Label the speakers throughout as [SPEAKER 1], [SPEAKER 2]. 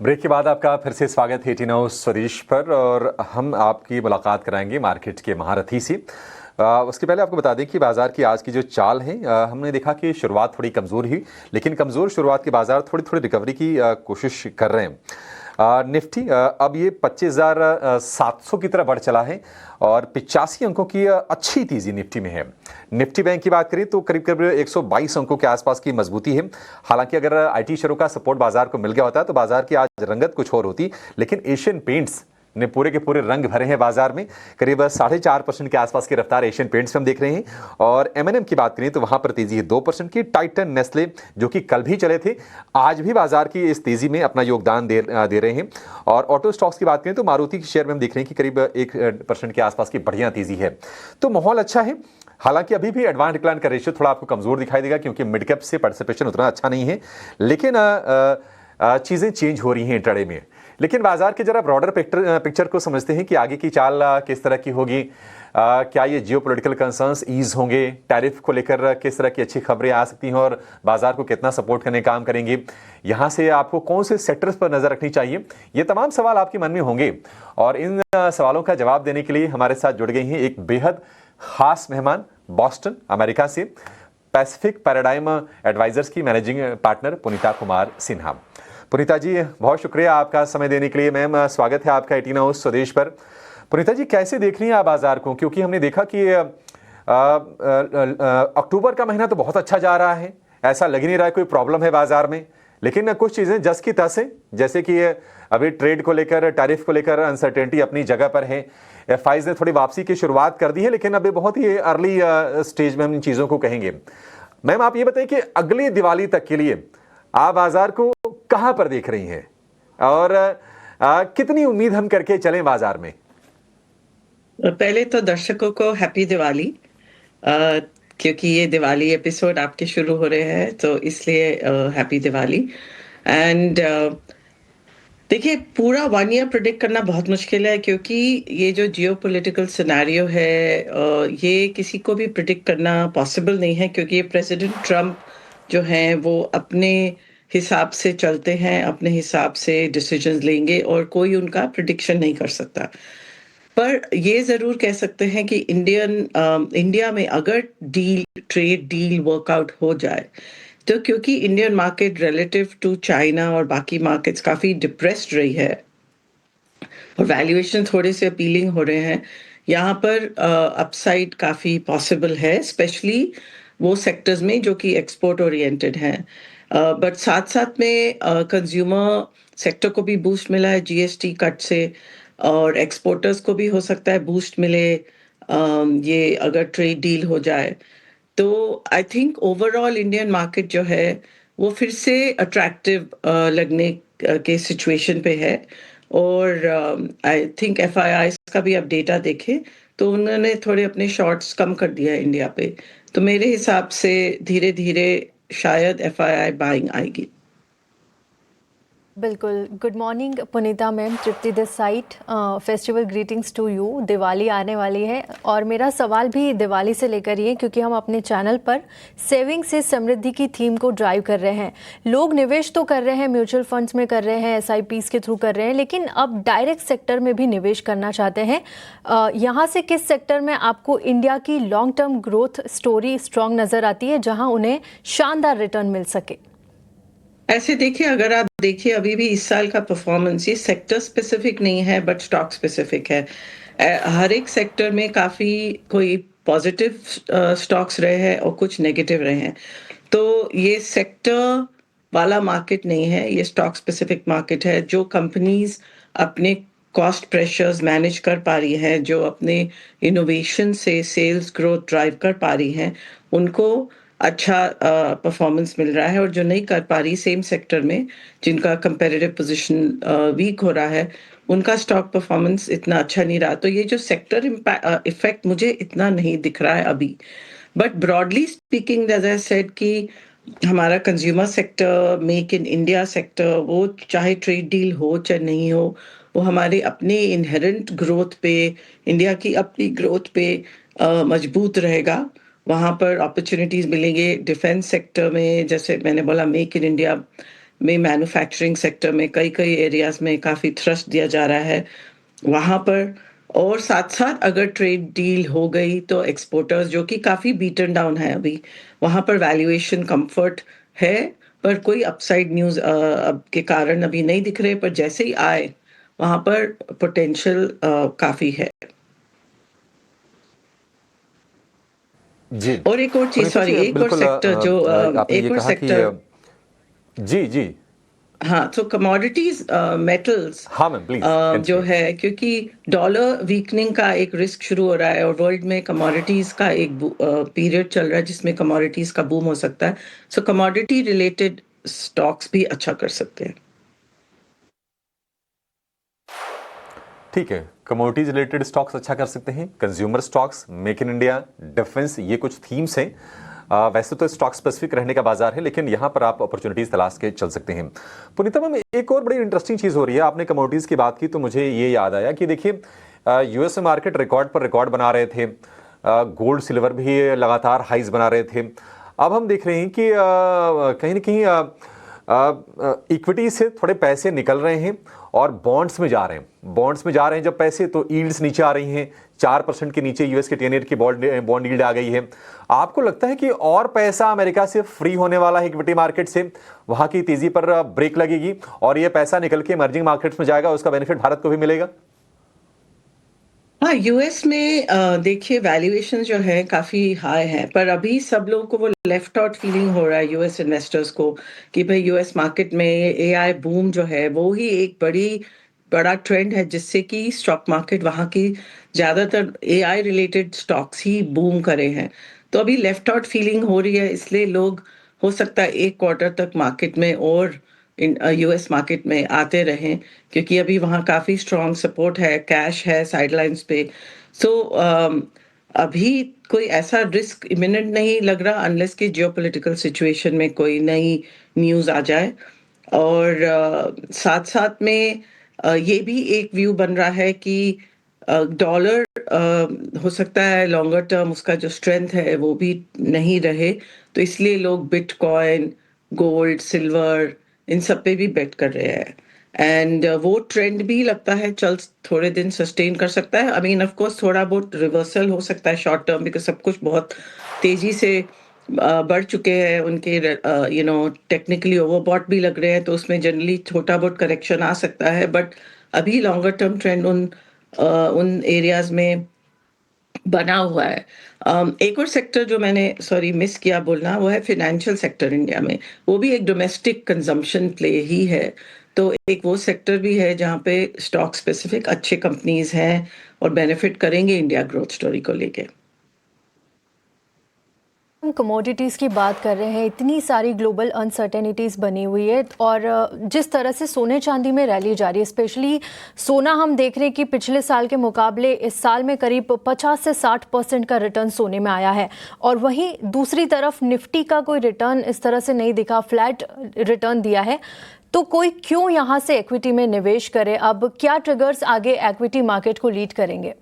[SPEAKER 1] Break के बाद आपका फिर से स्वागत है 18 हाउस स्वदेश पर और हम आपकी मुलाकात कराएंगे मार्केट के महारथी से। उसके पहले आपको बता दें कि बाजार की आज की जो चाल है, हमने देखा कि शुरुआत थोड़ी कमज़ोर हुई, लेकिन कमज़ोर शुरुआत के बाजार थोड़ी थोड़ी रिकवरी की कोशिश कर रहे हैं। निफ्टी अब ये 25,700 की तरफ बढ़ चला है और 85 अंकों की अच्छी तेजी निफ्टी में है। निफ्टी बैंक की बात करें तो करीब करीब 122 अंकों के आसपास की मजबूती है। हालांकि अगर आईटी शेयरों का सपोर्ट बाजार को मिल गया होता तो बाजार की आज रंगत कुछ और होती, लेकिन एशियन पेंट्स ने पूरे के पूरे रंग भरे हैं बाजार में। करीब 4.5% के आसपास की रफ्तार एशियन पेंट्स में हम देख रहे हैं। और एमएनएम की बात करें तो वहां पर तेजी है 2% की। टाइटन, नेस्ले जो कि कल भी चले थे, आज भी बाजार की इस तेजी में अपना योगदान दे रहे हैं। और ऑटो स्टॉक्स की बात करें तो मारुति के शेयर में हम देख रहे हैं कि करीब 1% के आसपास की बढ़िया तेजी है। तो माहौल अच्छा है। हालांकि अभी भी एडवांस डिक्लाइन का रेशियो थोड़ा आपको कमजोर दिखाई देगा क्योंकि मिड कैप से पार्टिसिपेशन उतना अच्छा नहीं है, लेकिन चीजें चेंज हो रही हैं इंट्राडे में। लेकिन बाजार के जरा ब्रॉडर पिक्चर को समझते हैं कि आगे की चाल किस तरह की होगी। क्या ये जियोपॉलिटिकल कंसर्न्स ईज होंगे, टैरिफ को लेकर किस तरह की अच्छी खबरें आ सकती हैं और बाजार को कितना सपोर्ट करने का काम करेंगे, यहाँ से आपको कौन से सेक्टर्स पर नजर रखनी चाहिए, ये तमाम सवाल आपके मन में होंगे। और इन सवालों का जवाब देने के लिए हमारे साथ जुड़ गई हैं एक बेहद खास मेहमान, बॉस्टन अमेरिका से पैसिफिक पैराडाइम एडवाइजर्स की मैनेजिंग पार्टनर पुनीता कुमार सिन्हा। पुनीता जी, बहुत शुक्रिया आपका समय देने के लिए। मैम, स्वागत है आपका 18 हाउस स्वदेश पर। पुनीता जी, कैसे देख रही हैं आप बाजार को, क्योंकि हमने देखा कि अक्टूबर का महीना तो बहुत अच्छा जा रहा है, ऐसा लग ही नहीं रहा है कोई प्रॉब्लम है बाजार में, लेकिन कुछ चीजें जस की तस है, जैसे कि अभी ट्रेड को लेकर, टैरिफ को लेकर अनसर्टेनिटी अपनी जगह पर है। एफआईज ने थोड़ी वापसी की शुरुआत कर दी है, लेकिन अभी बहुत ही अर्ली स्टेज में हम इन चीजों को कहेंगे। मैम, आप ये बताइए कि अगली दिवाली तक के लिए आप बाजार को कहां पर देख रही हैं और कितनी उम्मीद हम करके चलें बाजार में?
[SPEAKER 2] पहले तो दर्शकों को हैप्पी दिवाली, क्योंकि ये दिवाली एपिसोड आपके शुरू हो रहे हैं, तो इसलिए हैप्पी दिवाली। एंड देखिए, पूरा 1 ईयर प्रिडिक्ट करना बहुत मुश्किल है, क्योंकि ये जो जियोपॉलिटिकल सिनेरियो है, ये किसी को भी प्रिडिक्ट करना पॉसिबल नहीं है, क्योंकि ये प्रेसिडेंट ट्रम्प जो हैं वो अपने हिसाब से चलते हैं, अपने हिसाब से डिसीजंस लेंगे और कोई उनका प्रिडिक्शन नहीं कर सकता। पर ये ज़रूर कह सकते हैं कि इंडिया में अगर ट्रेड डील वर्कआउट हो जाए, तो क्योंकि Indian market relative to China और बाकी मार्केट्स काफ़ी डिप्रेस्ड रही है और वैल्यूएशन थोड़े से अपीलिंग हो रहे हैं, यहाँ पर अपसाइड काफ़ी पॉसिबल है, स्पेशली वो सेक्टर्स में जो कि एक्सपोर्ट ओरिएंटेड हैं। बट साथ-साथ में कंज्यूमर सेक्टर को भी बूस्ट मिला है जीएसटी कट से, और एक्सपोर्टर्स को भी हो सकता है बूस्ट मिले ये अगर ट्रेड डील हो जाए। तो I think overall Indian market जो है वो फिर से अट्रैक्टिव लगने के सिचुएशन पे है। और आई थिंक एफआईआई का भी अब डेटा देखें तो उन्होंने थोड़े अपने शॉर्ट्स कम कर दिया है इंडिया पे, तो मेरे हिसाब से धीरे धीरे शायद एफआईआई बाइंग आएगी।
[SPEAKER 3] बिल्कुल। Good morning Punita ma'am, Tripti this side. Festival greetings to you. Diwali आने वाली है और मेरा सवाल भी दिवाली से लेकर ही है, क्योंकि हम अपने चैनल पर सेविंग से समृद्धि की थीम को ड्राइव कर रहे हैं। लोग निवेश तो कर रहे हैं, म्यूचुअल फंड्स में कर रहे हैं, एसआईपीज के थ्रू कर रहे हैं, लेकिन अब डायरेक्ट सेक्टर में भी निवेश करना चाहते हैं। यहाँ से किस सेक्टर में आपको इंडिया की long term growth story strong नज़र आती है, जहाँ उन्हें शानदार रिटर्न मिल सके?
[SPEAKER 2] ऐसे देखिए, अगर आप देखिए अभी भी इस साल का परफॉर्मेंस ये सेक्टर स्पेसिफिक नहीं है बट स्टॉक स्पेसिफिक है। हर एक सेक्टर में काफ़ी कोई पॉजिटिव स्टॉक्स रहे हैं और कुछ नेगेटिव रहे हैं। तो ये सेक्टर वाला मार्केट नहीं है, ये स्टॉक स्पेसिफिक मार्केट है। जो कंपनीज अपने कॉस्ट प्रेशर्स मैनेज कर पा रही हैं, जो अपने इनोवेशन से सेल्स ग्रोथ ड्राइव कर पा रही हैं, उनको अच्छा परफॉर्मेंस मिल रहा है। और जो नहीं कर पा रही सेम सेक्टर में, जिनका कंपेरेटिव पोजीशन वीक हो रहा है, उनका स्टॉक परफॉर्मेंस इतना अच्छा नहीं रहा। तो ये जो सेक्टर इफेक्ट मुझे इतना नहीं दिख रहा है अभी। But broadly speaking, as I said, कि हमारा consumer sector, make in India sector, वो चाहे ट्रेड डील हो चाहे नहीं हो, वो हमारे अपने इनहेरेंट ग्रोथ पे, इंडिया की अपनी ग्रोथ पे मजबूत रहेगा। वहाँ पर अपॉर्चुनिटीज़ मिलेंगे डिफेंस सेक्टर में, जैसे मैंने बोला मेक इन इंडिया, में मैन्युफैक्चरिंग सेक्टर में कई कई एरियाज में काफ़ी थ्रस्ट दिया जा रहा है वहाँ पर। और साथ साथ अगर ट्रेड डील हो गई तो एक्सपोर्टर्स जो कि काफ़ी बीटन डाउन है अभी, वहाँ पर वैल्यूएशन कंफर्ट है, पर कोई अपसाइड न्यूज़ अब के कारण अभी नहीं दिख रहे, पर जैसे ही आए वहाँ पर पोटेंशियल काफ़ी है।
[SPEAKER 1] जी।
[SPEAKER 2] और एक और चीज़,
[SPEAKER 1] पुनीता
[SPEAKER 2] सॉरी,
[SPEAKER 1] जी,
[SPEAKER 2] एक और
[SPEAKER 1] बिल्कुल
[SPEAKER 2] सेक्टर जो
[SPEAKER 1] आपने ये
[SPEAKER 2] एक और
[SPEAKER 1] कहा कि
[SPEAKER 2] सेक्टर,
[SPEAKER 1] जी, जी।
[SPEAKER 2] हाँ, तो कमोडिटीज मेटल्स
[SPEAKER 1] हाँ मैम, प्लीज़
[SPEAKER 2] जो
[SPEAKER 1] कंटिन्यू।
[SPEAKER 2] है, क्योंकि डॉलर वीकनिंग का एक रिस्क शुरू हो रहा है और वर्ल्ड में कमोडिटीज का एक पीरियड चल रहा है जिसमें कमोडिटीज का बूम हो सकता है। सो कमोडिटी रिलेटेड स्टॉक्स भी अच्छा कर सकते हैं।
[SPEAKER 1] ठीक है, कमोडिटीज रिलेटेड स्टॉक्स अच्छा कर सकते हैं, consumer stocks, make in India, defence, ये कुछ थीम्स हैं। वैसे तो स्टॉक स्पेसिफिक रहने का बाजार है, लेकिन यहाँ पर आप अपॉर्चुनिटीज तलाश के चल सकते हैं। पुनीता मैम, एक और बड़ी इंटरेस्टिंग चीज़ हो रही है, आपने कमोडिटीज की बात की तो मुझे ये याद आया कि देखिए यूएस मार्केट रिकॉर्ड पर रिकॉर्ड बना रहे थे, गोल्ड सिल्वर भी लगातार हाइज बना रहे थे। अब हम देख रहे हैं कि कहीं ना कहीं इक्विटी से थोड़े पैसे निकल रहे हैं और बॉन्ड्स में जा रहे हैं। बॉन्ड्स में जा रहे हैं जब पैसे, तो यील्ड्स नीचे आ रही हैं, 4% के नीचे यूएस के 10 ईयर की बॉन्ड यील्ड आ गई है। आपको लगता है कि और पैसा अमेरिका से फ्री होने वाला है इक्विटी मार्केट से, वहां की तेजी पर ब्रेक लगेगी और ये पैसा निकल के इमर्जिंग मार्केट्स में जाएगा, उसका बेनिफिट भारत को भी मिलेगा?
[SPEAKER 2] हाँ, यूएस में देखिए वैल्यूएशन जो है काफ़ी हाई है, पर अभी सब लोगों को वो लेफ्ट आउट फीलिंग हो रहा है यूएस इन्वेस्टर्स को कि भाई यूएस मार्केट में एआई बूम जो है वो ही एक बड़ा ट्रेंड है जिससे कि स्टॉक मार्केट वहाँ की ज़्यादातर एआई रिलेटेड स्टॉक्स ही बूम करे हैं। तो अभी लेफ्ट आउट फीलिंग हो रही है, इसलिए लोग हो सकता है एक क्वार्टर तक मार्केट में और यूएस मार्केट में आते रहें, क्योंकि अभी वहाँ काफ़ी स्ट्रॉन्ग सपोर्ट है, कैश है साइडलाइंस पे। सो अभी कोई ऐसा रिस्क इमिनेंट नहीं लग रहा अनलेस कि जियोपॉलिटिकल सिचुएशन में कोई नई न्यूज़ आ जाए। और साथ-साथ में ये भी एक व्यू बन रहा है कि डॉलर हो सकता है लॉन्गर टर्म उसका जो स्ट्रेंथ है वो भी नहीं रहे, तो इसलिए लोग बिटकॉइन, गोल्ड, सिल्वर इन सब पे भी बेट कर रहे हैं। एंड वो ट्रेंड भी लगता है चल थोड़े दिन सस्टेन कर सकता है। आई मीन ऑफ कोर्स थोड़ा बहुत रिवर्सल हो सकता है शॉर्ट टर्म, बिकॉज़ सब कुछ बहुत तेज़ी से बढ़ चुके हैं उनके टेक्निकली ओवरबॉट भी लग रहे हैं, तो उसमें जनरली छोटा बहुत करेक्शन आ सकता है, बट अभी लॉन्गर टर्म ट्रेंड उन एरियाज में बना हुआ है। एक और सेक्टर जो मैंने सॉरी मिस किया बोलना, वो है फाइनेंशियल सेक्टर इंडिया में। वो भी एक डोमेस्टिक कंजम्पशन प्ले ही है। तो एक वो सेक्टर भी है जहाँ पे स्टॉक स्पेसिफिक अच्छे कंपनीज हैं और बेनिफिट करेंगे इंडिया ग्रोथ स्टोरी को लेके।
[SPEAKER 3] हम कमोडिटीज़ की बात कर रहे हैं, इतनी सारी ग्लोबल अनसर्टेनिटीज़ बनी हुई है और जिस तरह से सोने चांदी में रैली जारी है, स्पेशली सोना हम देख रहे हैं कि पिछले साल के मुकाबले इस साल में करीब 50 से 60% का रिटर्न सोने में आया है। और वहीं दूसरी तरफ निफ्टी का कोई रिटर्न इस तरह से नहीं दिखा, फ्लैट रिटर्न दिया है। तो कोई क्यों यहाँ से इक्विटी में निवेश करे? अब क्या ट्रिगर्स आगे इक्विटी मार्केट को लीड करेंगे?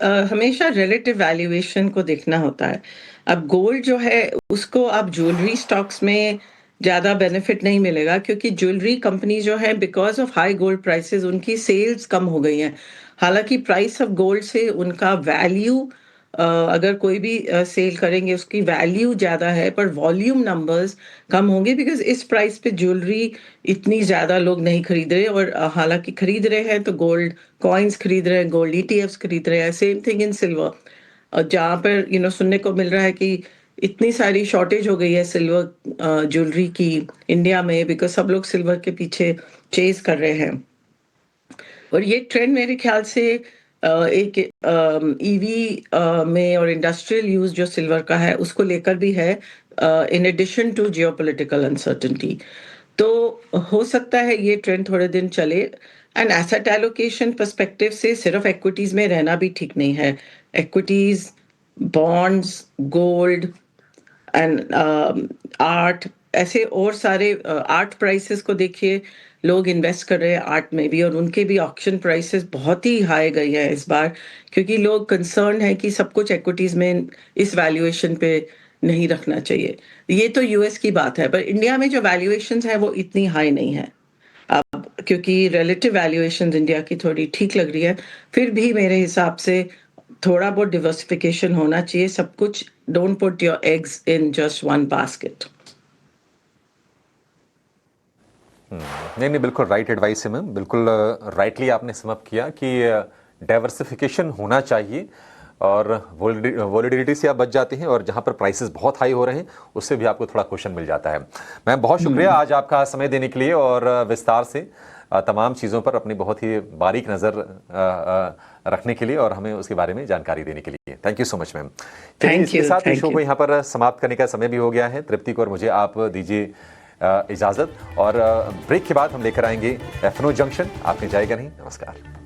[SPEAKER 2] हमेशा रिलेटिव वैल्यूएशन को देखना होता है। अब गोल्ड जो है उसको आप ज्वेलरी स्टॉक्स में ज़्यादा बेनिफिट नहीं मिलेगा, क्योंकि ज्वेलरी कंपनी जो है because of high gold prices उनकी सेल्स कम हो गई हैं। हालांकि प्राइस ऑफ गोल्ड से उनका वैल्यू अगर कोई भी सेल करेंगे उसकी वैल्यू ज़्यादा है, पर वॉल्यूम नंबर्स कम होंगे, बिकॉज इस प्राइस पे ज्वेलरी इतनी ज़्यादा लोग नहीं खरीद रहे। और हालांकि खरीद रहे हैं तो गोल्ड कॉइन्स खरीद रहे हैं, गोल्ड ईटीएफ्स खरीद रहे हैं, सेम थिंग इन सिल्वर। और जहाँ पर सुनने को मिल रहा है कि इतनी सारी शॉर्टेज हो गई है सिल्वर ज्वेलरी की इंडिया में, बिकॉज सब लोग सिल्वर के पीछे चेज कर रहे हैं। और ये ट्रेंड मेरे ख्याल से एक ईवी में और इंडस्ट्रियल यूज जो सिल्वर का है उसको लेकर भी है, in addition to geopolitical uncertainty. तो हो सकता है ये ट्रेंड थोड़े दिन चले। एंड एसेट एलोकेशन पर्सपेक्टिव से सिर्फ इक्विटीज में रहना भी ठीक नहीं है। Equities, bonds, gold and art, ऐसे और सारे आर्ट प्राइसेस को देखिए, लोग इन्वेस्ट कर रहे हैं आर्ट में भी, और उनके भी ऑक्शन प्राइसेस बहुत ही हाई गई है इस बार, क्योंकि लोग कंसर्न है कि सब कुछ इक्विटीज में इस वैल्यूएशन पे नहीं रखना चाहिए। ये तो यूएस की बात है, पर इंडिया में जो वैल्यूएशंस है वो इतनी हाई नहीं है अब, क्योंकि रिलेटिव वैल्यूएशंस इंडिया की थोड़ी ठीक लग रही है। फिर भी मेरे हिसाब से थोड़ा बहुत डिवर्सिफिकेशन होना चाहिए सब कुछ। Don't put your eggs in just one basket.
[SPEAKER 1] नहीं नहीं, बिल्कुल राइट एडवाइस है मैम, बिल्कुल राइटली आपने समअप किया कि डाइवर्सिफिकेशन होना चाहिए और वोलेटिलिटी से आप बच जाते हैं, और जहां पर प्राइसेस बहुत हाई हो रहे हैं उससे भी आपको थोड़ा क्वेश्चन मिल जाता है। मैम बहुत शुक्रिया आज आपका समय देने के लिए और विस्तार से तमाम चीज़ों पर अपनी बहुत ही बारीक नज़र रखने के लिए और हमें उसके बारे में जानकारी देने के लिए। Thank you so much ma'am. चलिए इसके साथ शो को यहाँ पर समाप्त करने का समय भी हो गया है। तृप्ति को और मुझे आप दीजिए इजाज़त, और ब्रेक के बाद हम लेकर आएंगे एफनो जंक्शन। आपने जाएगा नहीं। नमस्कार।